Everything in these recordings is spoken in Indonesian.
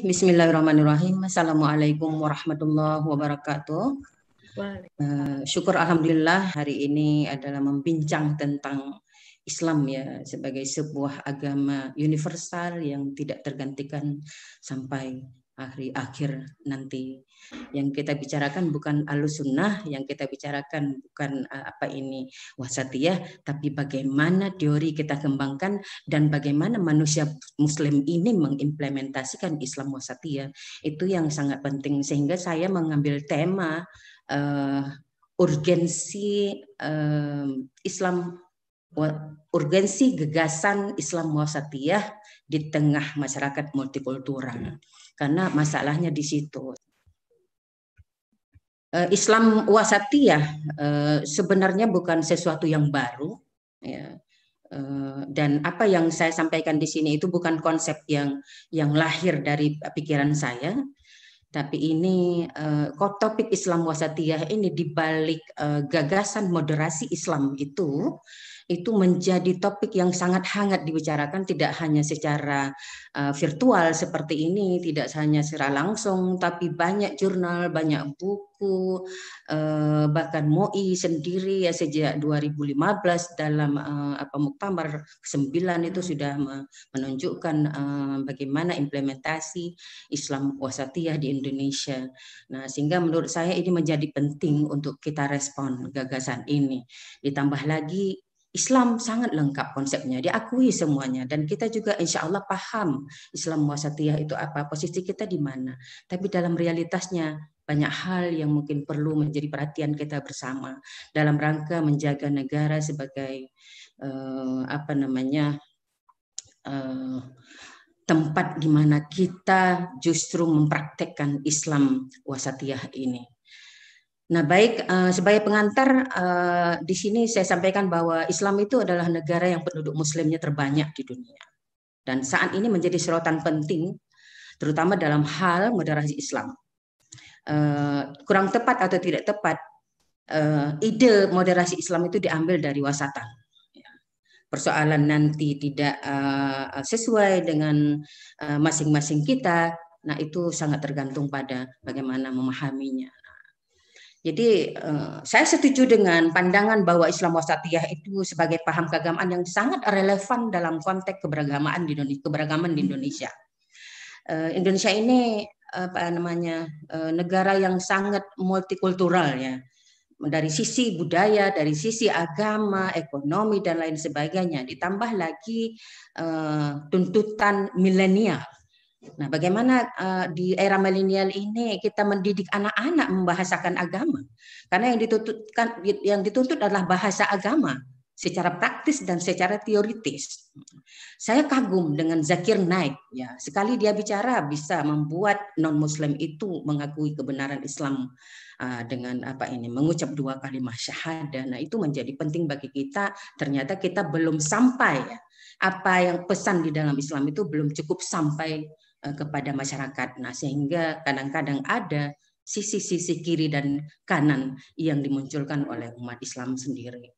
Bismillahirrahmanirrahim. Assalamualaikum warahmatullahi wabarakatuh. Syukur alhamdulillah hari ini adalah membincang tentang Islam ya sebagai sebuah agama universal yang tidak tergantikan sampai akhir nanti. Yang kita bicarakan bukan Ahlussunnah, yang kita bicarakan bukan wasatiyah, tapi bagaimana teori kita kembangkan dan bagaimana manusia Muslim ini mengimplementasikan Islam wasatiyah. Itu yang sangat penting, sehingga saya mengambil tema urgensi gagasan Islam wasatiyah di tengah masyarakat multikultural, karena masalahnya di situ. Islam wasatiyah sebenarnya bukan sesuatu yang baru, ya. Dan apa yang saya sampaikan di sini itu bukan konsep yang lahir dari pikiran saya, tapi ini topik Islam wasatiyah ini dibalik gagasan moderasi Islam itu menjadi topik yang sangat hangat dibicarakan, tidak hanya secara virtual seperti ini, tidak hanya secara langsung, tapi banyak jurnal, banyak buku, bahkan MUI sendiri ya sejak 2015 dalam Muktamar ke-9 itu sudah menunjukkan bagaimana implementasi Islam wasatiyah di Indonesia. Nah, sehingga menurut saya ini menjadi penting untuk kita respon gagasan ini. Ditambah lagi Islam sangat lengkap konsepnya, diakui semuanya, dan kita juga insya Allah paham Islam wasatiyah itu apa, posisi kita di mana. Tapi dalam realitasnya banyak hal yang mungkin perlu menjadi perhatian kita bersama dalam rangka menjaga negara sebagai tempat di mana kita justru mempraktekkan Islam wasatiyah ini. Nah, baik, sebagai pengantar di sini saya sampaikan bahwa Islam itu adalah negara yang penduduk muslimnya terbanyak di dunia. Dan saat ini menjadi sorotan penting, terutama dalam hal moderasi Islam. Kurang tepat atau tidak tepat, ide moderasi Islam itu diambil dari wasatan. Persoalan nanti tidak sesuai dengan masing-masing kita, nah itu sangat tergantung pada bagaimana memahaminya. Jadi saya setuju dengan pandangan bahwa Islam wasatiyah itu sebagai paham keagamaan yang sangat relevan dalam konteks keberagaman di Indonesia. Indonesia ini negara yang sangat multikultural ya, dari sisi budaya, dari sisi agama, ekonomi dan lain sebagainya. Ditambah lagi tuntutan milenial. Nah, bagaimana di era milenial ini kita mendidik anak-anak membahasakan agama? Karena yang dituntut adalah bahasa agama secara praktis dan secara teoritis. Saya kagum dengan Zakir Naik, ya. Sekali dia bicara bisa membuat non-Muslim itu mengakui kebenaran Islam dengan mengucap 2 kalimat syahadah. Nah, itu menjadi penting bagi kita. Ternyata kita belum sampai ya. Apa yang pesan di dalam Islam itu belum cukup sampai kepada masyarakat. Nah, sehingga kadang-kadang ada sisi-sisi kiri dan kanan yang dimunculkan oleh umat Islam sendiri.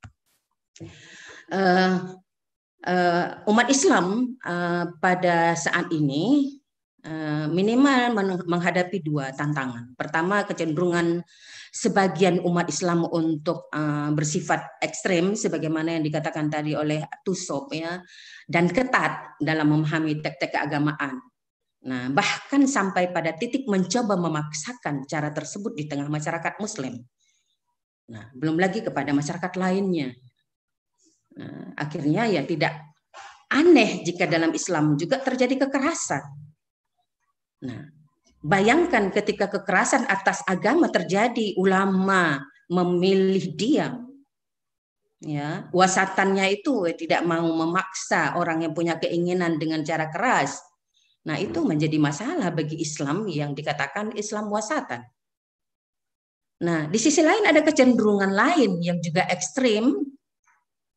Umat Islam pada saat ini minimal menghadapi 2 tantangan. Pertama, kecenderungan sebagian umat Islam untuk bersifat ekstrem sebagaimana yang dikatakan tadi oleh Tusop ya, dan ketat dalam memahami teks-teks keagamaan. Nah, bahkan sampai pada titik mencoba memaksakan cara tersebut di tengah masyarakat Muslim. Nah, belum lagi kepada masyarakat lainnya. Nah, akhirnya ya tidak aneh jika dalam Islam juga terjadi kekerasan. Nah, bayangkan ketika kekerasan atas agama terjadi, ulama memilih diam. Ya, wasatannya itu tidak mau memaksa orang yang punya keinginan dengan cara keras. Nah, itu menjadi masalah bagi Islam yang dikatakan Islam wasatan. Nah, di sisi lain ada kecenderungan lain yang juga ekstrim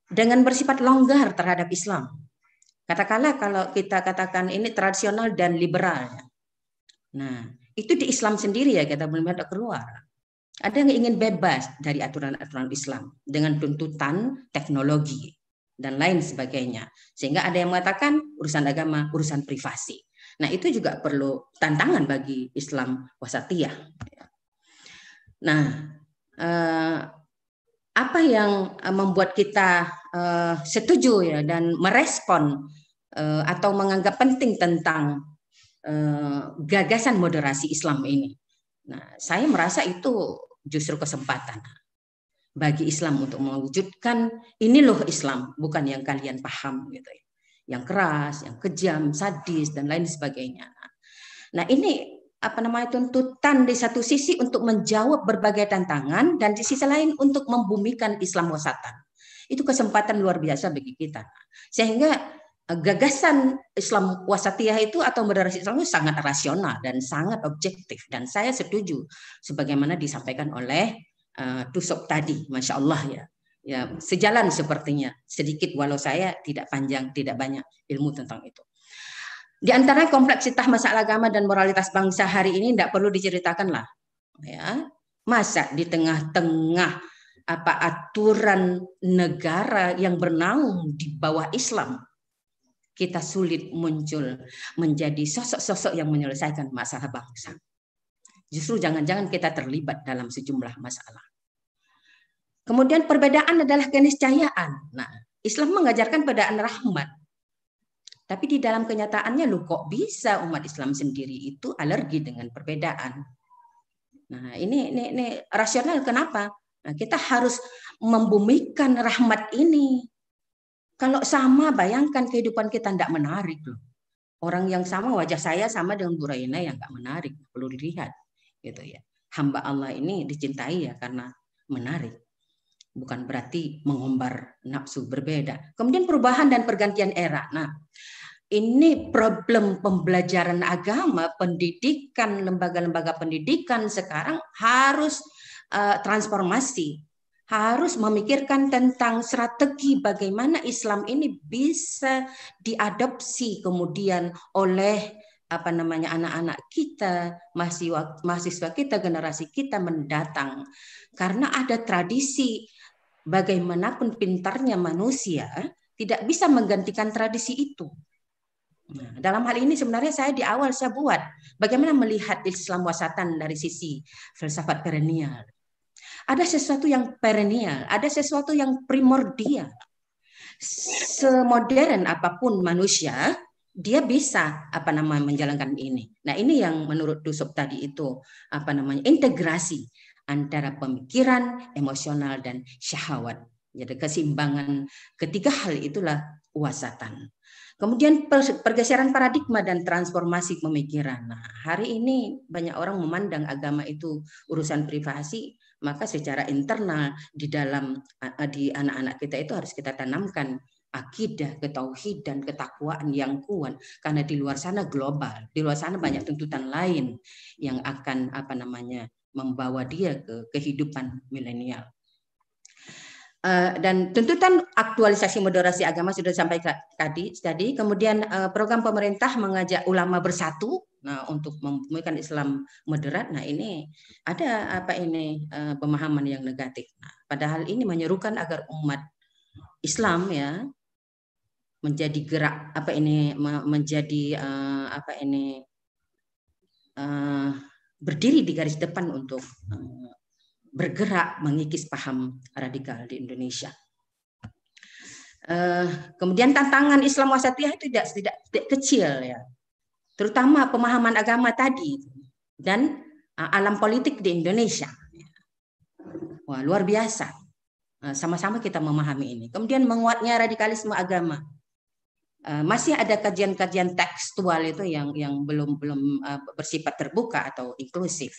dengan bersifat longgar terhadap Islam. Katakanlah kalau kita katakan ini tradisional dan liberal. Nah, itu di Islam sendiri ya kita belum ada keluar. Ada yang ingin bebas dari aturan-aturan Islam dengan tuntutan teknologi dan lain sebagainya. Sehingga ada yang mengatakan urusan agama, urusan privasi. Nah, itu juga perlu tantangan bagi Islam wasatiyah. Nah, apa yang membuat kita setuju ya dan merespon atau menganggap penting tentang gagasan moderasi Islam ini? Nah, saya merasa itu justru kesempatan bagi Islam untuk mewujudkan ini loh Islam, bukan yang kalian paham gitu ya. Yang keras, yang kejam, sadis dan lain sebagainya. Nah, ini apa namanya tuntutan di satu sisi untuk menjawab berbagai tantangan dan di sisi lain untuk membumikan Islam wasatan. Itu kesempatan luar biasa bagi kita. Sehingga gagasan Islam wasatiyah itu atau moderasi Islam itu sangat rasional dan sangat objektif, dan saya setuju sebagaimana disampaikan oleh Tusok tadi, Masya Allah ya. Ya, sejalan sepertinya, sedikit walau saya tidak panjang, tidak banyak ilmu tentang itu. Di antara kompleksitas masalah agama dan moralitas bangsa hari ini tidak perlu diceritakan lah. Ya, masa di tengah-tengah apa aturan negara yang bernaung di bawah Islam, kita sulit muncul menjadi sosok-sosok yang menyelesaikan masalah bangsa. Justru jangan-jangan kita terlibat dalam sejumlah masalah. Kemudian perbedaan adalah keniscayaan. Nah, Islam mengajarkan perbedaan rahmat. Tapi di dalam kenyataannya, loh kok bisa umat Islam sendiri itu alergi dengan perbedaan. Nah, ini rasional kenapa? Nah, kita harus membumikan rahmat ini. Kalau sama, bayangkan kehidupan kita tidak menarik loh. Orang yang sama, wajah saya sama dengan Bu Raina yang nggak menarik, perlu dilihat, gitu ya. Hamba Allah ini dicintai ya karena menarik. Bukan berarti mengumbar nafsu, berbeda. Kemudian perubahan dan pergantian era. Nah, ini problem pembelajaran agama, pendidikan, lembaga-lembaga pendidikan sekarang harus transformasi, harus memikirkan tentang strategi bagaimana Islam ini bisa diadopsi kemudian oleh apa namanya anak-anak kita, mahasiswa kita, generasi kita mendatang. Karena ada tradisi, bagaimanapun pintarnya manusia tidak bisa menggantikan tradisi itu. Nah, dalam hal ini sebenarnya saya di awal saya buat bagaimana melihat Islam wasatan dari sisi filsafat perennial. Ada sesuatu yang perennial, ada sesuatu yang primordial. Semodern apapun manusia, dia bisa apa namanya menjalankan ini. Nah, ini yang menurut Tusok tadi itu apa namanya integrasi antara pemikiran, emosional dan syahwat. Jadi keseimbangan ketiga hal itulah wasatan. Kemudian pergeseran paradigma dan transformasi pemikiran. Nah, hari ini banyak orang memandang agama itu urusan privasi, maka secara internal di dalam di anak-anak kita itu harus kita tanamkan akidah, ketauhidan, ketakwaan yang kuat, karena di luar sana global, di luar sana banyak tuntutan lain yang akan apa namanya membawa dia ke kehidupan milenial. Dan tuntutan aktualisasi moderasi agama sudah disampaikan tadi. Kemudian program pemerintah mengajak ulama bersatu, nah untuk membumikan Islam moderat. Nah ini ada apa ini pemahaman yang negatif. Nah, padahal ini menyerukan agar umat Islam ya menjadi gerak apa ini menjadi apa ini berdiri di garis depan untuk bergerak mengikis paham radikal di Indonesia. Kemudian tantangan Islam wasatiyah itu tidak kecil ya, terutama pemahaman agama tadi dan alam politik di Indonesia. Wah, luar biasa. Sama-sama kita memahami ini. Kemudian menguatnya radikalisme agama. Masih ada kajian-kajian tekstual itu yang belum bersifat terbuka atau inklusif.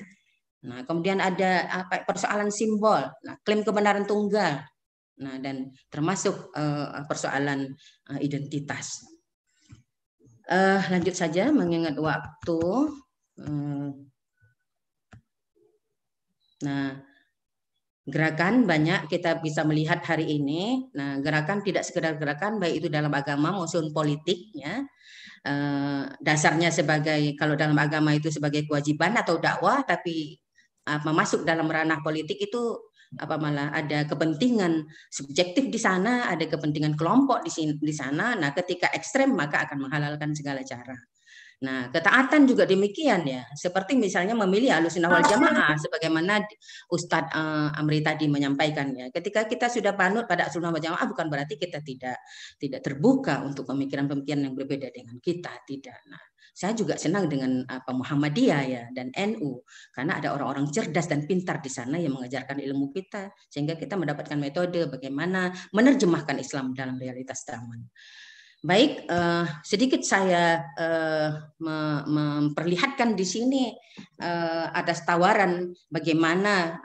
Nah, kemudian ada persoalan simbol, nah, klaim kebenaran tunggal, nah, dan termasuk persoalan identitas. Lanjut saja mengingat waktu. Nah, gerakan banyak kita bisa melihat hari ini. Nah, gerakan tidak sekedar gerakan, baik itu dalam agama maupun politiknya. Dasarnya sebagai kalau dalam agama itu sebagai kewajiban atau dakwah, tapi masuk dalam ranah politik itu malah ada kepentingan subjektif di sana, ada kepentingan kelompok di sana. Nah, ketika ekstrem maka akan menghalalkan segala cara. Nah, ketaatan juga demikian ya. Seperti misalnya memilih Ahlussunnah wal Jamaah sebagaimana Ustadz Amri tadi menyampaikannya. Ketika kita sudah panut pada Ahlussunnah wal Jamaah bukan berarti kita tidak terbuka untuk pemikiran-pemikiran yang berbeda dengan kita, tidak. Nah, saya juga senang dengan Muhammadiyah ya dan NU karena ada orang-orang cerdas dan pintar di sana yang mengajarkan ilmu kita sehingga kita mendapatkan metode bagaimana menerjemahkan Islam dalam realitas zaman. Baik, sedikit saya memperlihatkan di sini ada tawaran bagaimana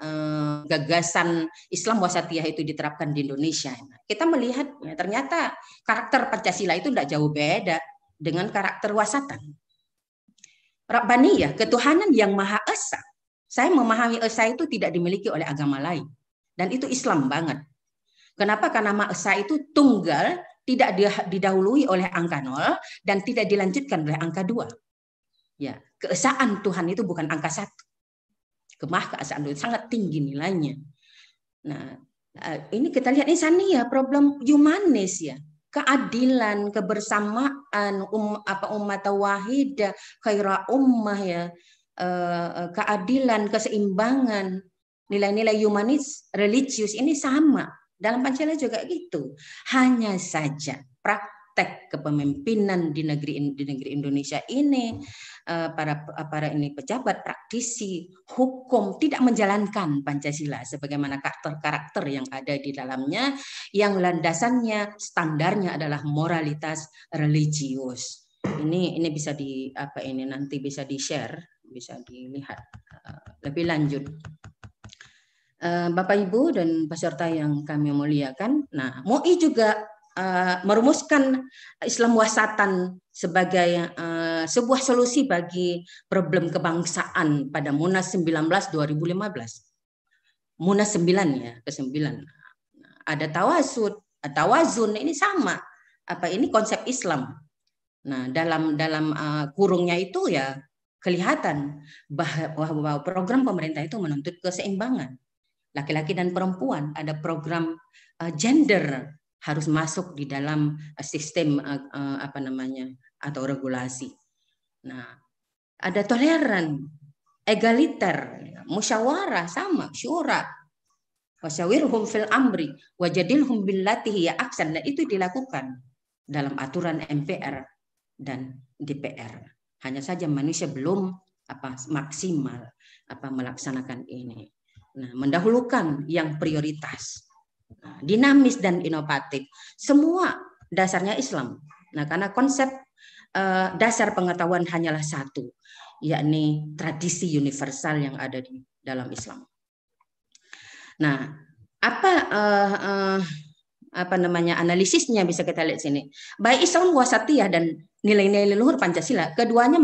gagasan Islam wasatiyah itu diterapkan di Indonesia. Kita melihat ya, ternyata karakter Pancasila itu tidak jauh beda dengan karakter wasatan. Rabbaniyah, ketuhanan yang Maha Esa. Saya memahami Esa itu tidak dimiliki oleh agama lain. Dan itu Islam banget. Kenapa? Karena Maha Esa itu tunggal, tidak didahului oleh angka 0 dan tidak dilanjutkan oleh angka 2. Ya, keesaan Tuhan itu bukan angka 1. Kemahkeesaan itu sangat tinggi nilainya. Nah, ini kita lihat ini ya problem humanis ya. Keadilan, kebersamaan, umat wahidah, khaira ummah ya. Keadilan, keseimbangan, nilai-nilai humanis, religius ini sama. Dalam Pancasila juga gitu. Hanya saja praktek kepemimpinan di negeri Indonesia ini para ini pejabat, praktisi, hukum tidak menjalankan Pancasila sebagaimana karakter yang ada di dalamnya yang landasannya standarnya adalah moralitas religius. Ini bisa nanti bisa di-share, bisa dilihat lebih lanjut. Bapak Ibu dan peserta yang kami muliakan. Nah, MUI juga merumuskan Islam wasatan sebagai sebuah solusi bagi problem kebangsaan pada Munas 19 2015. Munas 9 ya, ke-9. Ada tawazun ini sama. Ini konsep Islam. Nah, dalam kurungnya itu ya kelihatan bahwa program pemerintah itu menuntut keseimbangan. Laki-laki dan perempuan, ada program gender harus masuk di dalam sistem atau regulasi. Nah, ada toleran, egaliter, musyawarah sama, syura. Wasyawirhum fil amri wajadilhum billati hiya ahsan, dan itu dilakukan dalam aturan MPR dan DPR. Hanya saja manusia belum maksimal melaksanakan ini. Nah, mendahulukan yang prioritas, dinamis dan inovatif. Semua dasarnya Islam. Nah, karena konsep dasar pengetahuan hanyalah satu, yakni tradisi universal yang ada di dalam Islam. Nah, analisisnya bisa kita lihat sini. Baik Islam wasatiyah dan nilai-nilai luhur Pancasila, keduanya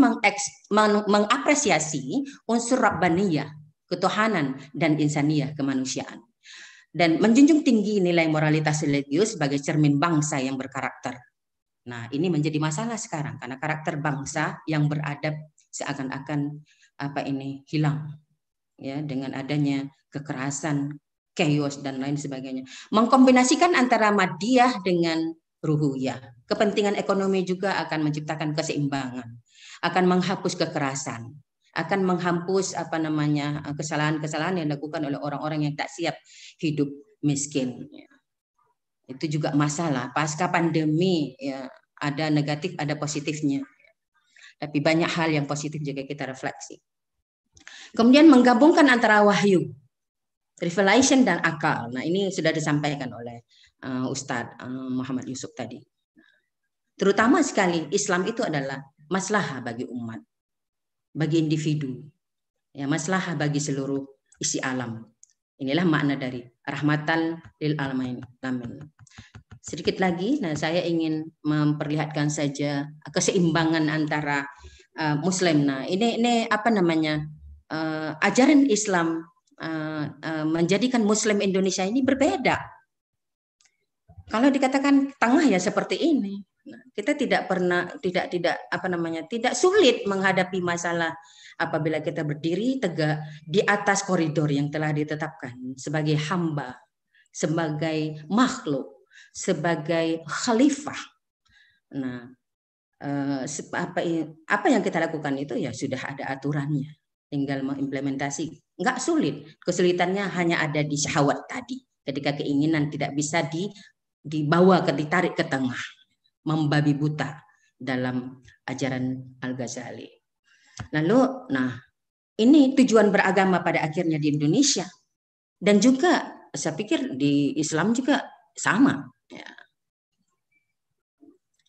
mengapresiasi unsur rabbaniyah, ketuhanan dan insaniyah, kemanusiaan, dan menjunjung tinggi nilai moralitas religius sebagai cermin bangsa yang berkarakter. Nah, ini menjadi masalah sekarang karena karakter bangsa yang beradab seakan-akan hilang ya dengan adanya kekerasan, chaos dan lain sebagainya. Mengkombinasikan antara madiyah dengan ruhiyah. Kepentingan ekonomi juga akan menciptakan keseimbangan, akan menghapus kekerasan, akan menghapus kesalahan-kesalahan yang dilakukan oleh orang-orang yang tak siap hidup miskin. Itu juga masalah. Pasca pandemi ya, ada negatif, ada positifnya. Tapi banyak hal yang positif juga kita refleksi. Kemudian menggabungkan antara wahyu, revelation dan akal. Nah, ini sudah disampaikan oleh Ustadz Muhammad Yusuf tadi. Terutama sekali Islam itu adalah maslahah bagi umat, bagi individu, ya, maslahah bagi seluruh isi alam. Inilah makna dari rahmatan lil alamin. Sedikit lagi, nah saya ingin memperlihatkan saja keseimbangan antara Muslim. Nah, ini ajaran Islam menjadikan Muslim Indonesia ini berbeda. Kalau dikatakan tengah ya seperti ini. Nah, kita tidak sulit menghadapi masalah apabila kita berdiri tegak di atas koridor yang telah ditetapkan sebagai hamba, sebagai makhluk, sebagai khalifah. Nah, apa yang kita lakukan itu ya sudah ada aturannya, tinggal mengimplementasi. Nggak sulit, kesulitannya hanya ada di syahwat tadi, ketika keinginan tidak bisa dibawa ditarik ke tengah, membabi buta dalam ajaran Al-Ghazali. Lalu, nah ini tujuan beragama pada akhirnya di Indonesia, dan juga saya pikir di Islam juga sama. Ya.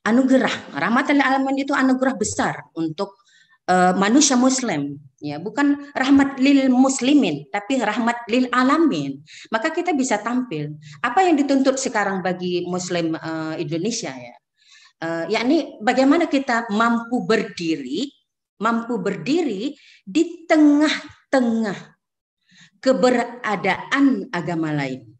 Anugerah, rahmatan lil alamin itu anugerah besar untuk manusia muslim, ya, bukan rahmat lil muslimin tapi rahmat lil alamin. Maka kita bisa tampil apa yang dituntut sekarang bagi muslim Indonesia, ya, yakni bagaimana kita mampu berdiri di tengah-tengah keberadaan agama lain,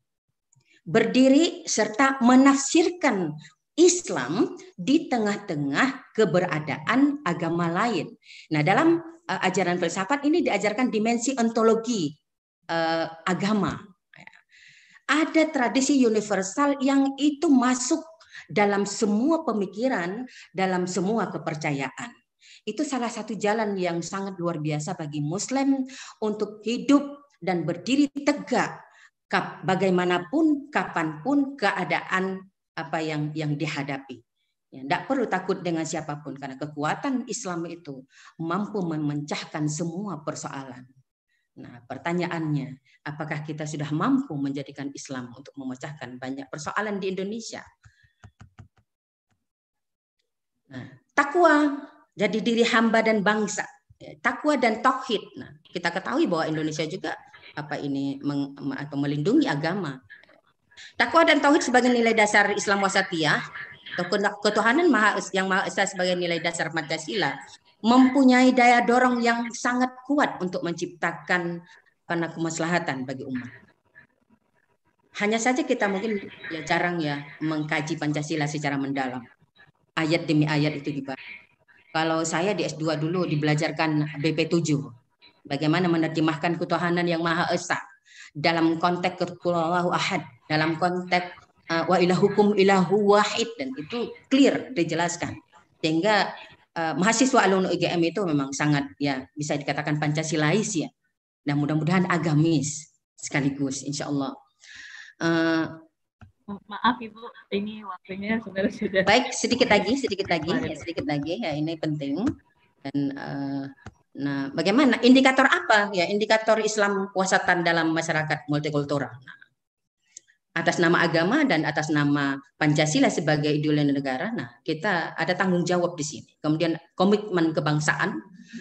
berdiri serta menafsirkan Islam di tengah-tengah keberadaan agama lain. Nah, dalam ajaran filsafat ini diajarkan dimensi ontologi agama. Ada tradisi universal yang itu masuk dalam semua pemikiran, dalam semua kepercayaan. Itu salah satu jalan yang sangat luar biasa bagi Muslim untuk hidup dan berdiri tegak bagaimanapun, kapanpun keadaan apa yang dihadapi. Ya, tidak perlu takut dengan siapapun karena kekuatan Islam itu mampu memecahkan semua persoalan. Nah, pertanyaannya, apakah kita sudah mampu menjadikan Islam untuk memecahkan banyak persoalan di Indonesia? Nah, takwa jadi diri hamba dan bangsa, takwa dan tauhid. Nah, kita ketahui bahwa Indonesia juga atau melindungi agama. Takwa dan tauhid sebagai nilai dasar Islam wasatiyah, ketuhanan yang Maha Esa sebagai nilai dasar Pancasila, mempunyai daya dorong yang sangat kuat untuk menciptakan kemaslahatan bagi umat. Hanya saja kita mungkin ya jarang ya mengkaji Pancasila secara mendalam. Ayat demi ayat itu dibaca. Kalau saya di S2 dulu dibelajarkan BP7, bagaimana menerjemahkan ketuhanan yang Maha Esa dalam konteks Qulhuwallahu Ahad, dalam konteks wa ilahukum ilahu wahid, dan itu clear dijelaskan. Sehingga mahasiswa alumni UGM itu memang sangat ya bisa dikatakan Pancasilais ya. Dan mudah-mudahan agamis sekaligus insya Allah. Maaf Ibu, ini waktunya sudah. Baik, sedikit lagi ya, ini penting. Dan nah, bagaimana indikator apa ya, indikator Islam wasatan dalam masyarakat multikultural? Nah, atas nama agama dan atas nama Pancasila sebagai ideologi negara, nah kita ada tanggung jawab di sini. Kemudian komitmen kebangsaan,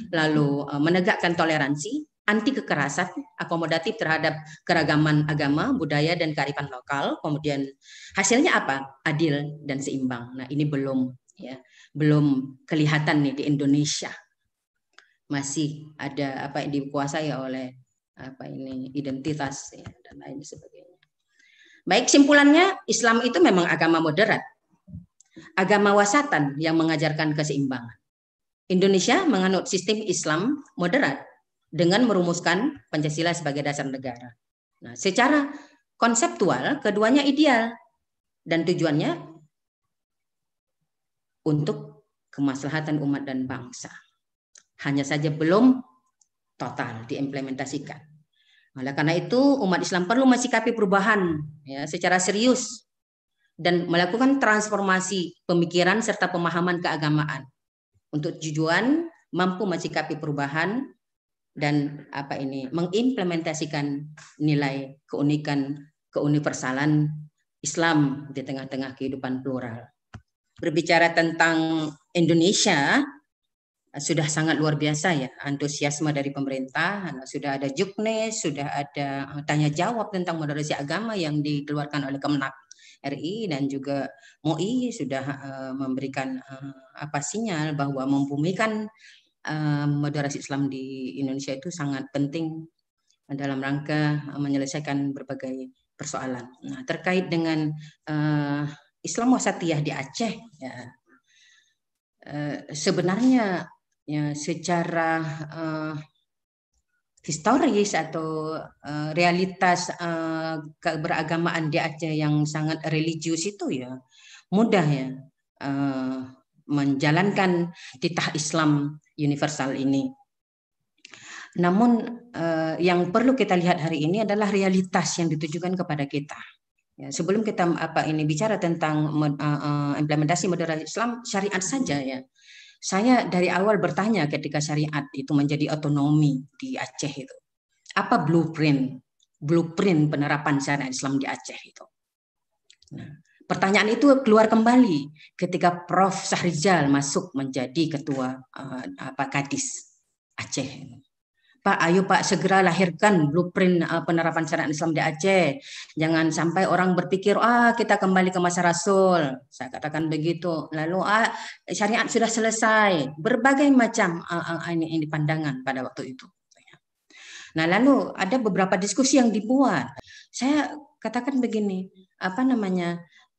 lalu menegakkan toleransi, anti kekerasan, akomodatif terhadap keragaman agama, budaya dan kearifan lokal. Kemudian hasilnya apa? Adil dan seimbang. Nah, ini belum kelihatan nih di Indonesia. Masih ada apa yang dikuasai oleh identitas ya, dan lain sebagainya. Baik, simpulannya Islam itu memang agama moderat, agama wasatan yang mengajarkan keseimbangan. Indonesia menganut sistem Islam moderat dengan merumuskan Pancasila sebagai dasar negara. Nah, secara konseptual keduanya ideal dan tujuannya untuk kemaslahatan umat dan bangsa. Hanya saja belum total diimplementasikan. Oleh karena itu umat Islam perlu mensikapi perubahan ya, secara serius dan melakukan transformasi pemikiran serta pemahaman keagamaan untuk tujuan mampu mensikapi perubahan dan mengimplementasikan nilai keunikan keuniversalan Islam di tengah-tengah kehidupan plural. Berbicara tentang Indonesia, sudah sangat luar biasa ya antusiasme dari pemerintah, sudah ada juknis, sudah ada tanya jawab tentang moderasi agama yang dikeluarkan oleh Kemenak RI, dan juga MUI sudah memberikan sinyal bahwa membumikan moderasi Islam di Indonesia itu sangat penting dalam rangka menyelesaikan berbagai persoalan. Nah, terkait dengan Islam wasatiyah di Aceh ya, sebenarnya ya, secara historis atau realitas keberagamaan di Aceh yang sangat religius itu ya mudah ya menjalankan titah Islam universal ini. Namun yang perlu kita lihat hari ini adalah realitas yang ditujukan kepada kita. Ya, sebelum kita bicara tentang implementasi moderasi Islam, syariat saja ya. Saya dari awal bertanya ketika syariat itu menjadi otonomi di Aceh itu. Apa blueprint penerapan syariat Islam di Aceh itu? Nah, pertanyaan itu keluar kembali ketika Prof. Syahrizal masuk menjadi ketua Kadis Aceh. Pak, ayo Pak segera lahirkan blueprint penerapan syariat Islam di Aceh. Jangan sampai orang berpikir, kita kembali ke masa Rasul. Saya katakan begitu. Lalu syariat sudah selesai. Berbagai macam ini pandangan pada waktu itu. Nah, lalu ada beberapa diskusi yang dibuat. Saya katakan begini,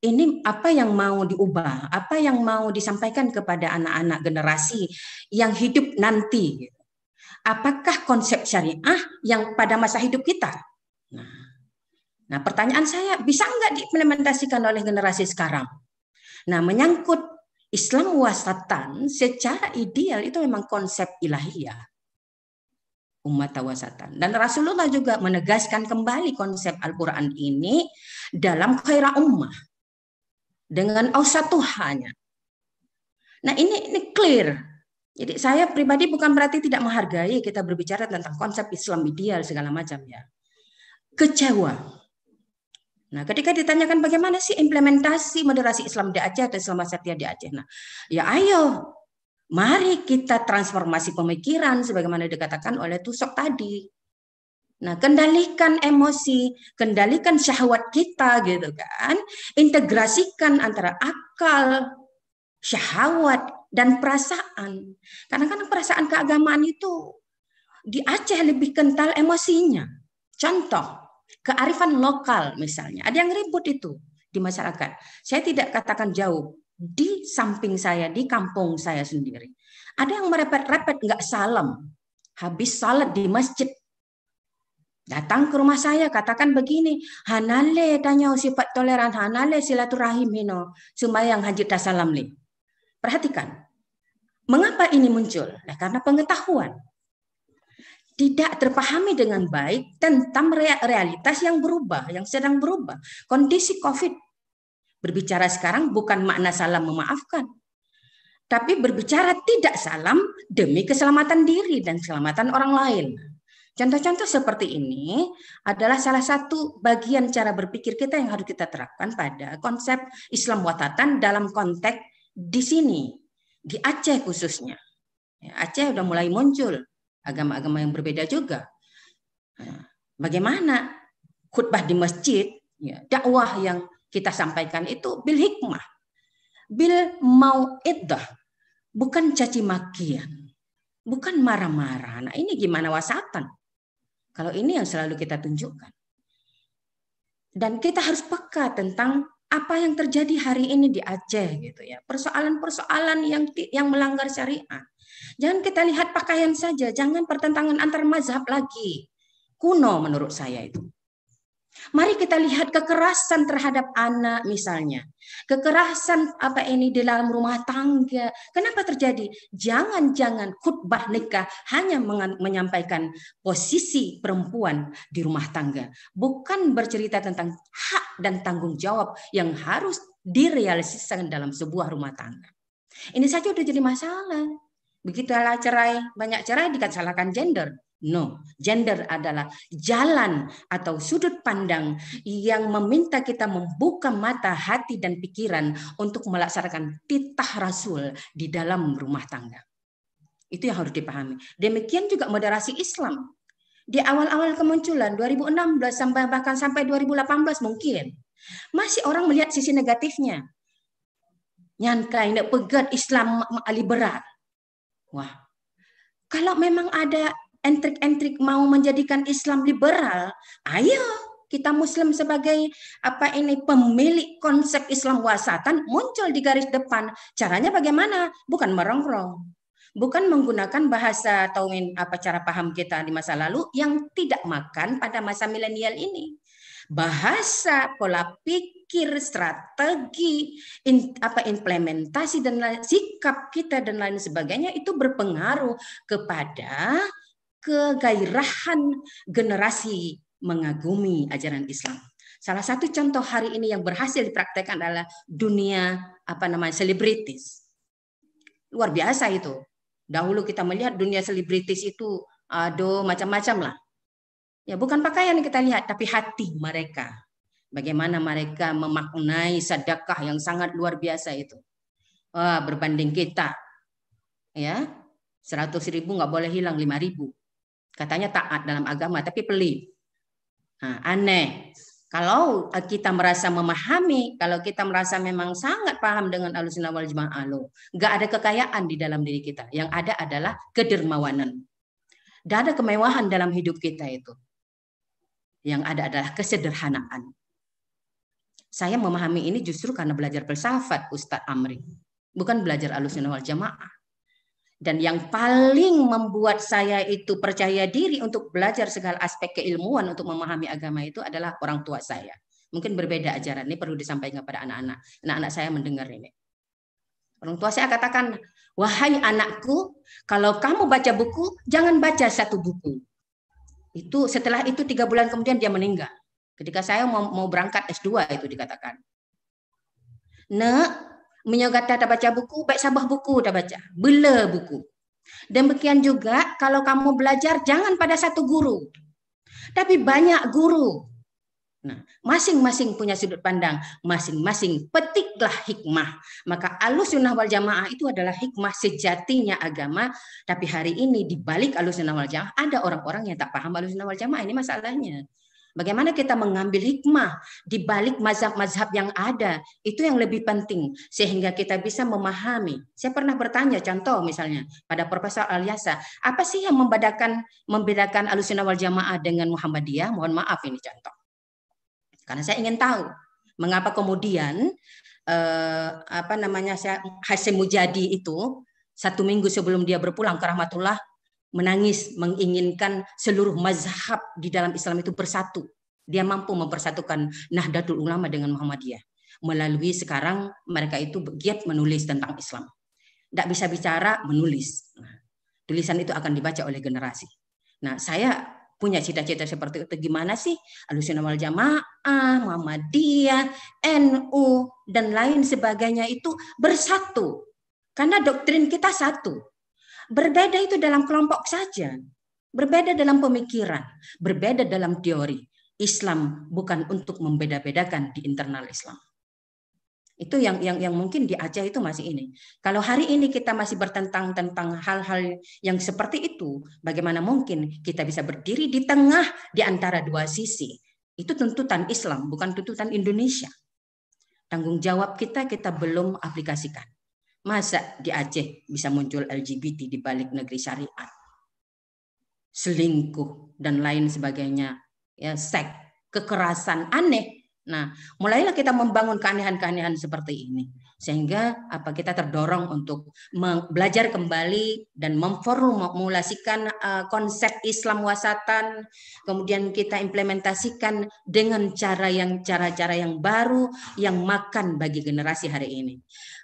ini apa yang mau diubah, apa yang mau disampaikan kepada anak-anak generasi yang hidup nanti. Apakah konsep syariah yang pada masa hidup kita? Nah, pertanyaan saya, bisa nggak diimplementasikan oleh generasi sekarang? Nah, menyangkut Islam wasatan, secara ideal itu memang konsep ilahiyah. Umat wasatan. Dan Rasulullah juga menegaskan kembali konsep Al-Quran ini dalam khairah ummah. Dengan ausatuhanya. Nah, ini clear. Jadi saya pribadi bukan berarti tidak menghargai kita berbicara tentang konsep Islam ideal segala macam ya. Kecewa. Nah, ketika ditanyakan bagaimana sih implementasi moderasi Islam di Aceh atau Islam Wasatiyah di Aceh. Nah, ya ayo, mari kita transformasi pemikiran sebagaimana dikatakan oleh Tusok tadi. Nah, kendalikan emosi, kendalikan syahwat kita gitu kan. Integrasikan antara akal, syahwat, dan perasaan. Karena kan perasaan keagamaan itu di Aceh lebih kental emosinya. Contoh, kearifan lokal misalnya. Ada yang ribut itu di masyarakat. Saya tidak katakan jauh. Di samping saya, di kampung saya sendiri. Ada yang merepet-repet nggak salam. Habis salat di masjid. Datang ke rumah saya, katakan begini, hanale tanya sifat toleran, hanale silaturahim hino, sumayang hajit salam li. Perhatikan, mengapa ini muncul? Nah, karena pengetahuan. Tidak terpahami dengan baik tentang realitas yang berubah, yang sedang berubah. Kondisi COVID. Berbicara sekarang bukan makna salam memaafkan. Tapi berbicara tidak salam demi keselamatan diri dan keselamatan orang lain. Contoh-contoh seperti ini adalah salah satu bagian cara berpikir kita yang harus kita terapkan pada konsep Islam watatan dalam konteks di sini, di Aceh khususnya. Aceh udah mulai muncul agama-agama yang berbeda juga. Bagaimana khutbah di masjid, dakwah yang kita sampaikan itu bil hikmah, bil mau'idah, bukan caci makian, bukan marah-marah. Nah, ini gimana wasatan? Kalau ini yang selalu kita tunjukkan. Dan kita harus peka tentang apa yang terjadi hari ini di Aceh gitu ya. Persoalan-persoalan yang melanggar syariat. Jangan kita lihat pakaian saja, jangan pertentangan antar mazhab lagi. Kuno menurut saya itu. Mari kita lihat kekerasan terhadap anak misalnya. Kekerasan di dalam rumah tangga. Kenapa terjadi? Jangan-jangan khutbah nikah hanya menyampaikan posisi perempuan di rumah tangga. Bukan bercerita tentang hak dan tanggung jawab yang harus direalisasikan dalam sebuah rumah tangga. Ini saja udah jadi masalah. Begitulah cerai, banyak cerai dikatakan gender. No, gender adalah jalan atau sudut pandang yang meminta kita membuka mata, hati, dan pikiran untuk melaksanakan titah Rasul di dalam rumah tangga. Itu yang harus dipahami. Demikian juga moderasi Islam. Di awal-awal kemunculan 2016 bahkan sampai 2018 mungkin masih orang melihat sisi negatifnya. Nyankai nak pegat Islam liberal. Wah, kalau memang ada entrik-entrik mau menjadikan Islam liberal, ayo kita Muslim sebagai pemilik konsep Islam wasatan muncul di garis depan. Caranya bagaimana? Bukan merongrong, bukan menggunakan bahasa atau cara paham kita di masa lalu yang tidak makan pada masa milenial ini. bahasa, pola pikir, strategi, implementasi dan lain, sikap kita dan lain sebagainya itu berpengaruh kepada kegairahan generasi mengagumi ajaran Islam. Salah satu contoh hari ini yang berhasil dipraktekkan adalah dunia selebritis. Luar biasa itu. Dahulu kita melihat dunia selebritis itu aduh macam-macam lah. Ya bukan pakaian yang kita lihat, tapi hati mereka. Bagaimana mereka memaknai sedekah yang sangat luar biasa itu. Berbanding kita, ya 100.000 nggak boleh hilang 5.000. Katanya taat dalam agama, tapi pelit. Aneh. Kalau kita merasa memahami, kalau kita merasa memang sangat paham dengan Ahlussunnah wal Jamaah, nggak ada kekayaan di dalam diri kita. Yang ada adalah kedermawanan. Nggak ada kemewahan dalam hidup kita itu. Yang ada adalah kesederhanaan. Saya memahami ini justru karena belajar filsafat Ustadz Amri, bukan belajar Ahlussunnah wal Jamaah. Dan yang paling membuat saya itu percaya diri untuk belajar segala aspek keilmuan untuk memahami agama itu adalah orang tua saya. Mungkin berbeda ajaran, ini perlu disampaikan kepada anak-anak. Anak-anak saya mendengar ini. Orang tua saya katakan, wahai anakku, kalau kamu baca buku, jangan baca satu buku. Itu setelah itu 3 bulan kemudian dia meninggal. Ketika saya mau berangkat S2 itu dikatakan. Menyogat tak baca buku, baik sabah buku tak baca, bela buku. Dan demikian juga kalau kamu belajar jangan pada satu guru, tapi banyak guru. Nah, masing-masing punya sudut pandang, masing-masing petiklah hikmah. Maka Ahlussunnah wal Jamaah itu adalah hikmah sejatinya agama. Tapi hari ini di balik Ahlussunnah wal Jamaah ada orang-orang yang tak paham Ahlussunnah wal Jamaah. Ini masalahnya. Bagaimana kita mengambil hikmah di balik mazhab-mazhab yang ada, itu yang lebih penting sehingga kita bisa memahami. Saya pernah bertanya, contoh misalnya pada Profesor Alyasa, apa sih yang membedakan Ahlussunnah wal Jamaah dengan Muhammadiyah? Mohon maaf ini contoh. Karena saya ingin tahu mengapa kemudian Hasyim Mujadi itu 1 minggu sebelum dia berpulang ke rahmatullah menangis menginginkan seluruh mazhab di dalam Islam itu bersatu. Dia mampu mempersatukan Nahdlatul Ulama dengan Muhammadiyah. Melalui sekarang mereka itu giat menulis tentang Islam. Tidak bisa bicara, menulis. Nah, tulisan itu akan dibaca oleh generasi. Nah, saya punya cita-cita seperti itu. Gimana sih Ahlussunnah wal Jamaah, Muhammadiyah, NU, dan lain sebagainya itu bersatu. Karena doktrin kita satu. Berbeda itu dalam kelompok saja, berbeda dalam pemikiran, berbeda dalam teori. Islam bukan untuk membeda-bedakan di internal Islam. Itu yang mungkin di Aceh itu masih ini. Kalau hari ini kita masih bertentang tentang hal-hal yang seperti itu, bagaimana mungkin kita bisa berdiri di tengah di antara dua sisi? Itu tuntutan Islam, bukan tuntutan Indonesia. Tanggung jawab kita belum aplikasikan. Masa di Aceh bisa muncul LGBT di balik negeri syariat, selingkuh dan lain sebagainya, ya seks, kekerasan aneh. Nah, mulailah kita membangun keanehan-keanehan seperti ini, sehingga kita terdorong untuk belajar kembali dan memformulasikan konsep Islam wasatan, kemudian kita implementasikan dengan cara-cara yang baru yang makan bagi generasi hari ini.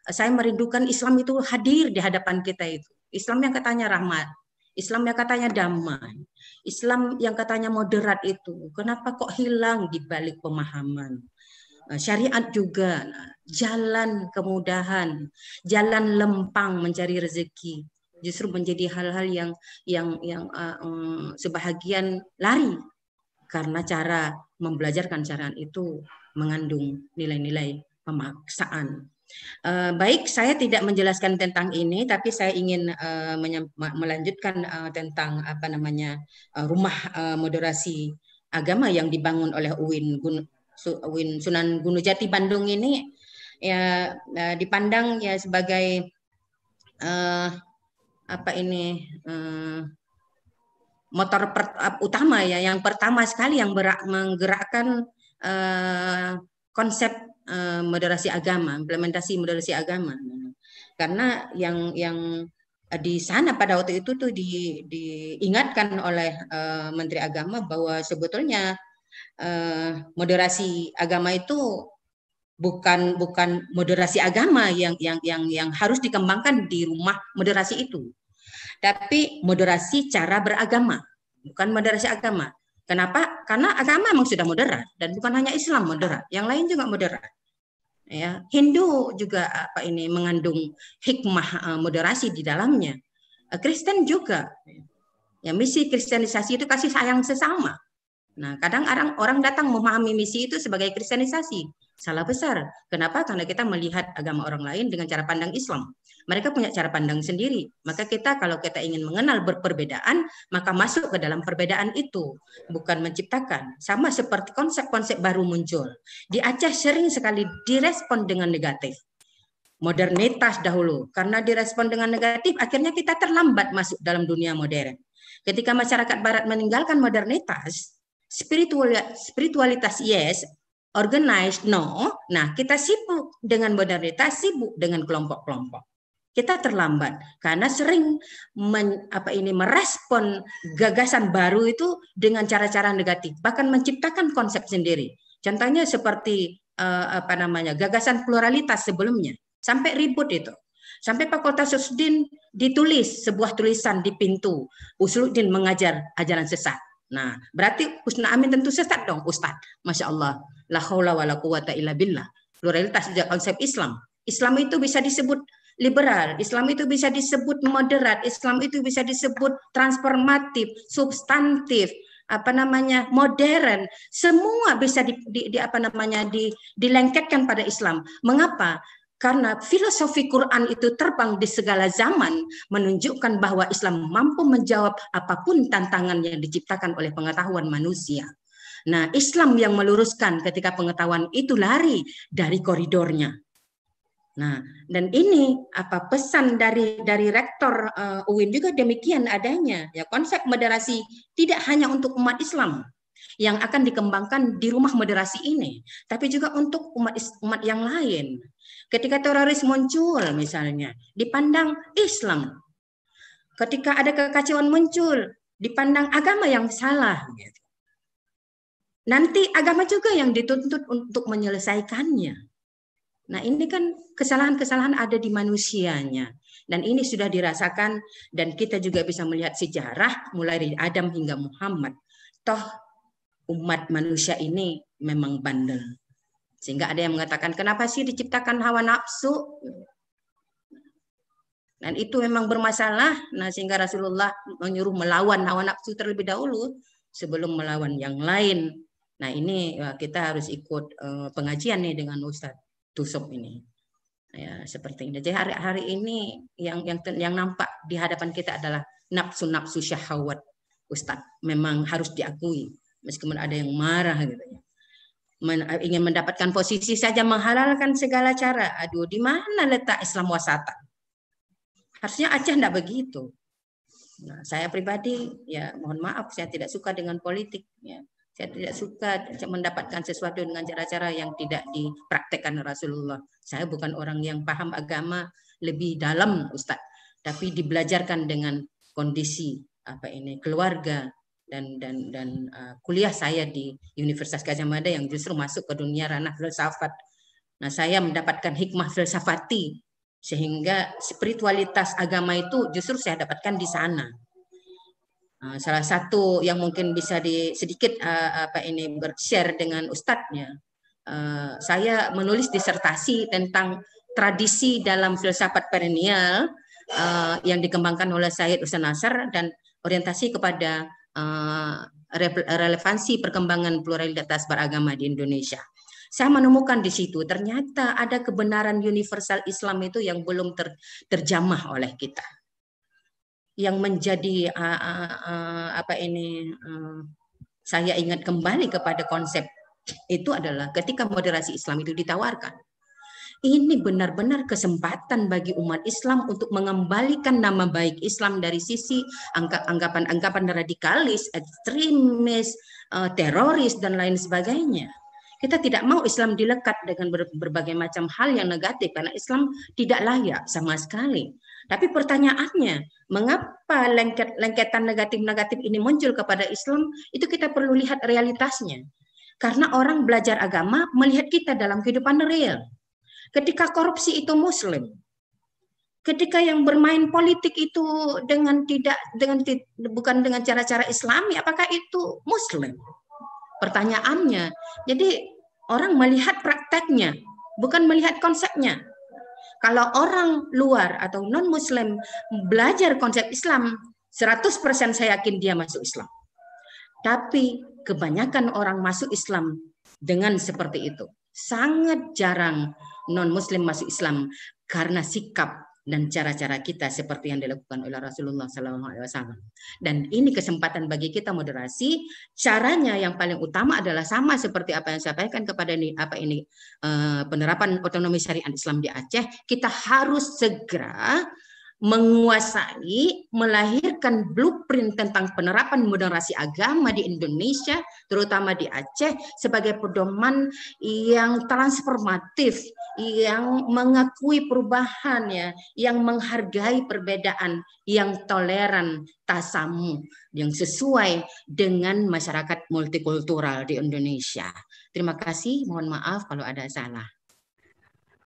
Saya merindukan Islam itu hadir di hadapan kita itu. Islam yang katanya rahmat, Islam yang katanya damai, Islam yang katanya moderat itu. Kenapa kok hilang di balik pemahaman? Syariat juga, jalan kemudahan, jalan lempang mencari rezeki, justru menjadi hal-hal yang sebahagian lari karena cara membelajarkan syariat itu mengandung nilai-nilai pemaksaan. Baik, saya tidak menjelaskan tentang ini, tapi saya ingin melanjutkan tentang rumah moderasi agama yang dibangun oleh UIN Sunan Gunung Jati Bandung ini, ya dipandang ya sebagai motor utama ya, yang pertama sekali yang menggerakkan konsep moderasi agama, implementasi moderasi agama. Karena yang di sana pada waktu itu tuh diingatkan oleh Menteri Agama bahwa sebetulnya moderasi agama itu bukan moderasi agama yang harus dikembangkan di rumah moderasi itu, tapi moderasi cara beragama, bukan moderasi agama. Kenapa? Karena agama memang sudah moderat, dan bukan hanya Islam moderat, yang lain juga moderat. Ya, Hindu juga mengandung hikmah moderasi di dalamnya. Kristen juga. Ya, misi kristenisasi itu kasih sayang sesama. Nah, kadang orang datang memahami misi itu sebagai kristenisasi. Salah besar. Kenapa? Karena kita melihat agama orang lain dengan cara pandang Islam. Mereka punya cara pandang sendiri. Maka kita, kalau kita ingin mengenal perbedaan, maka masuk ke dalam perbedaan itu. Bukan menciptakan. Sama seperti konsep-konsep baru muncul. Di Aceh sering sekali direspon dengan negatif. Modernitas dahulu. Karena direspon dengan negatif, akhirnya kita terlambat masuk dalam dunia modern. Ketika masyarakat barat meninggalkan modernitas, spiritualitas yes, organized no. Nah, kita sibuk dengan modernitas, sibuk dengan kelompok-kelompok. Kita terlambat karena sering merespon gagasan baru itu dengan cara-cara negatif, bahkan menciptakan konsep sendiri. Contohnya seperti gagasan pluralitas sebelumnya, sampai ribut itu. Sampai Fakultas Usuluddin ditulis sebuah tulisan di pintu, Usuluddin mengajar ajaran sesat. Nah, berarti Husna Amin tentu sesat dong, Ustadz. Masya Allah. La haula wa la quwata illa billah. Pluralitas juga konsep Islam. Islam itu bisa disebut liberal, Islam itu bisa disebut moderat, Islam itu bisa disebut transformatif, substantif, modern. Semua bisa dilengketkan pada Islam. Mengapa? Karena filosofi Quran itu terbang di segala zaman, menunjukkan bahwa Islam mampu menjawab apapun tantangan yang diciptakan oleh pengetahuan manusia. Nah, Islam yang meluruskan ketika pengetahuan itu lari dari koridornya. Nah, dan ini pesan dari rektor UIN juga demikian adanya. Ya, konsep moderasi tidak hanya untuk umat Islam yang akan dikembangkan di rumah moderasi ini, tapi juga untuk umat yang lain. Ketika teroris muncul misalnya, dipandang Islam. Ketika ada kekacauan muncul, dipandang agama yang salah. Nanti agama juga yang dituntut untuk menyelesaikannya. Nah, ini kan kesalahan-kesalahan ada di manusianya. Dan ini sudah dirasakan, dan kita juga bisa melihat sejarah mulai dari Adam hingga Muhammad. Toh umat manusia ini memang bandel. Sehingga ada yang mengatakan, kenapa sih diciptakan hawa nafsu? Dan itu memang bermasalah. Nah, sehingga Rasulullah menyuruh melawan hawa nafsu terlebih dahulu sebelum melawan yang lain. Nah, ini kita harus ikut pengajian nih dengan Ustadz Tusop ini. Ya, seperti ini. Jadi hari ini yang nampak di hadapan kita adalah nafsu-nafsu syahwat, Ustadz. Memang harus diakui. Meskipun ada yang marah gitu ya. Ingin mendapatkan posisi saja menghalalkan segala cara. Aduh, di mana letak Islam wasata? Harusnya Aceh tidak begitu. Nah, saya pribadi ya mohon maaf, saya tidak suka dengan politik. Ya. Saya tidak suka mendapatkan sesuatu dengan cara-cara yang tidak dipraktekkan Rasulullah. Saya bukan orang yang paham agama lebih dalam, Ustadz, tapi dibelajarkan dengan kondisi keluarga. Dan kuliah saya di Universitas Gadjah Mada yang justru masuk ke dunia ranah filsafat. Nah, saya mendapatkan hikmah filsafati sehingga spiritualitas agama itu justru saya dapatkan di sana. Salah satu yang mungkin bisa sedikit share dengan Ustadznya. Saya menulis disertasi tentang tradisi dalam filsafat perennial yang dikembangkan oleh Said Hussein Nasr dan orientasi kepada relevansi perkembangan pluralitas beragama di Indonesia. Saya menemukan di situ ternyata ada kebenaran universal Islam itu yang belum terjamah oleh kita. Yang menjadi saya ingat kembali kepada konsep itu adalah ketika moderasi Islam itu ditawarkan. Ini benar-benar kesempatan bagi umat Islam untuk mengembalikan nama baik Islam dari sisi anggapan-anggapan radikalis, ekstremis, teroris, dan lain sebagainya. Kita tidak mau Islam dilekat dengan berbagai macam hal yang negatif, karena Islam tidak layak sama sekali. Tapi pertanyaannya, mengapa lengketan negatif-negatif ini muncul kepada Islam? Itu kita perlu lihat realitasnya. Karena orang belajar agama melihat kita dalam kehidupan real. Ketika korupsi itu Muslim, ketika yang bermain politik itu bukan dengan cara-cara Islami, apakah itu Muslim? Pertanyaannya. Jadi orang melihat prakteknya, bukan melihat konsepnya. Kalau orang luar atau non-Muslim belajar konsep Islam, 100% saya yakin dia masuk Islam. Tapi kebanyakan orang masuk Islam dengan seperti itu. Sangat jarang non-Muslim masuk Islam karena sikap dan cara-cara kita seperti yang dilakukan oleh Rasulullah SAW. Dan ini kesempatan bagi kita moderasi. Caranya yang paling utama adalah sama seperti apa yang saya sampaikan kepada penerapan otonomi syariat Islam di Aceh. Kita harus segera menguasai, melahirkan blueprint tentang penerapan moderasi agama di Indonesia, terutama di Aceh, sebagai pedoman yang transformatif, yang mengakui perubahan, ya, yang menghargai perbedaan, yang toleran, tasamu, yang sesuai dengan masyarakat multikultural di Indonesia. Terima kasih, mohon maaf kalau ada salah.